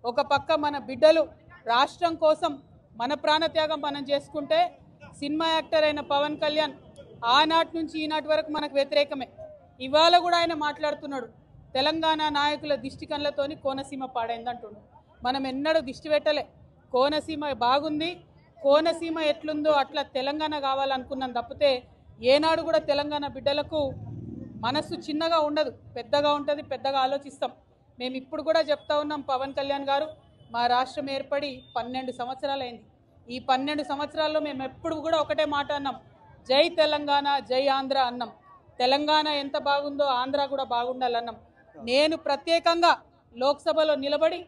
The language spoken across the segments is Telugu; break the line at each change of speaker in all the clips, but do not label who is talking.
ఒక పక్క మన బిడ్డలు రాష్ట్రం కోసం మన ప్రాణత్యాగం మనం చేసుకుంటే సినిమా యాక్టర్ అయిన పవన్ కళ్యాణ్ ఆనాటి నుంచి ఈనాటి వరకు మనకు వ్యతిరేకమే. ఇవాళ కూడా ఆయన మాట్లాడుతున్నాడు, తెలంగాణ నాయకుల దిష్టి కళ్ళతోని కోనసీమ పాడైందంటున్నాడు. మనం ఎన్నడూ దిష్టి పెట్టలే. కోనసీమ బాగుంది, కోనసీమ ఎట్లుందో అట్లా తెలంగాణ కావాలనుకున్నాం తప్పితే ఏనాడు కూడా తెలంగాణ బిడ్డలకు మనసు చిన్నగా ఉండదు, పెద్దగా ఉంటుంది, పెద్దగా ఆలోచిస్తాం. మేము ఇప్పుడు కూడా చెప్తా ఉన్నాం, పవన్ కళ్యాణ్ గారు మా రాష్ట్రం ఏర్పడి 12 సంవత్సరాలైంది. ఈ 12 సంవత్సరాల్లో మేము ఎప్పుడు కూడా ఒకటే మాట అన్నాం, జై తెలంగాణ జై ఆంధ్ర అన్నాం. తెలంగాణ ఎంత బాగుందో ఆంధ్ర కూడా బాగుండాలన్నాం. నేను ప్రత్యేకంగా లోక్సభలో నిలబడి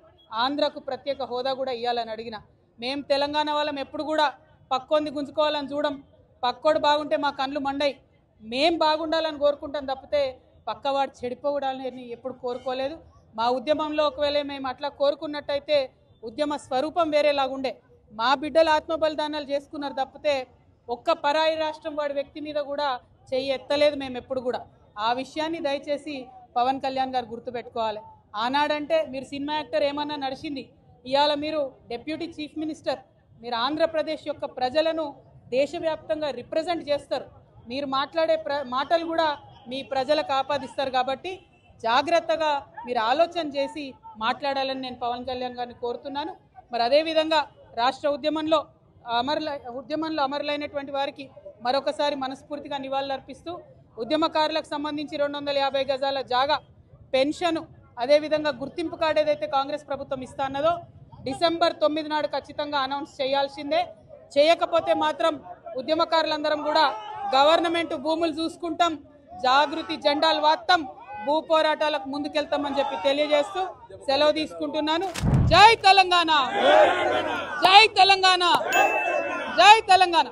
ఆంధ్రకు ప్రత్యేక హోదా కూడా ఇవ్వాలని అడిగిన. మేము తెలంగాణ వాళ్ళం ఎప్పుడు కూడా పక్కోంది గుంజుకోవాలని చూడం, పక్కోడు బాగుంటే మా కళ్ళు మండయి. మేం బాగుండాలని కోరుకుంటాం తప్పితే పక్కవాడు చెడిపోవడాలని ఎప్పుడు కోరుకోలేదు. మా ఉద్యమంలో ఒకవేళ మేము అట్లా కోరుకున్నట్టయితే ఉద్యమ స్వరూపం వేరేలాగుండే. మా బిడ్డలు ఆత్మబలిదానాలు చేసుకున్నారు తప్పితే ఒక్క పరాయి రాష్ట్రం వాడి వ్యక్తి మీద కూడా చెయ్యి ఎత్తలేదు మేము ఎప్పుడు కూడా. ఆ విషయాన్ని దయచేసి పవన్ కళ్యాణ్ గారు గుర్తుపెట్టుకోవాలి. ఆనాడంటే మీరు సినిమా యాక్టర్ ఏమన్నా నడిచింది, ఇవాళ మీరు డిప్యూటీ చీఫ్ మినిస్టర్, మీరు ఆంధ్రప్రదేశ్ యొక్క ప్రజలను దేశవ్యాప్తంగా రిప్రజెంట్ చేస్తారు. మీరు మాట్లాడే మాటలు కూడా మీ ప్రజలకు ఆపాదిస్తారు. కాబట్టి జాగ్రత్తగా మీరు ఆలోచన చేసి మాట్లాడాలని నేను పవన్ కళ్యాణ్ గారిని కోరుతున్నాను. మరి అదేవిధంగా రాష్ట్ర ఉద్యమంలో అమరులైనటువంటి వారికి మరొకసారి మనస్ఫూర్తిగా నివాళులర్పిస్తూ ఉద్యమకారులకు సంబంధించి 250 గజాల జాగా, పెన్షన్, అదేవిధంగా గుర్తింపు కార్డు ఏదైతే కాంగ్రెస్ ప్రభుత్వం ఇస్తా అన్నదో డిసెంబర్ 9 నాడు ఖచ్చితంగా అనౌన్స్ చేయాల్సిందే. చేయకపోతే మాత్రం ఉద్యమకారులందరం కూడా గవర్నమెంట్ భూములు చూసుకుంటాం, జాగృతి జెండాలు వాత్తాం, భూ పోరాటాలకు ముందుకెళ్తామని చెప్పి తెలియజేస్తూ సెలవు తీసుకుంటున్నాను. జై తెలంగాణ, జై తెలంగాణ, జై తెలంగాణ.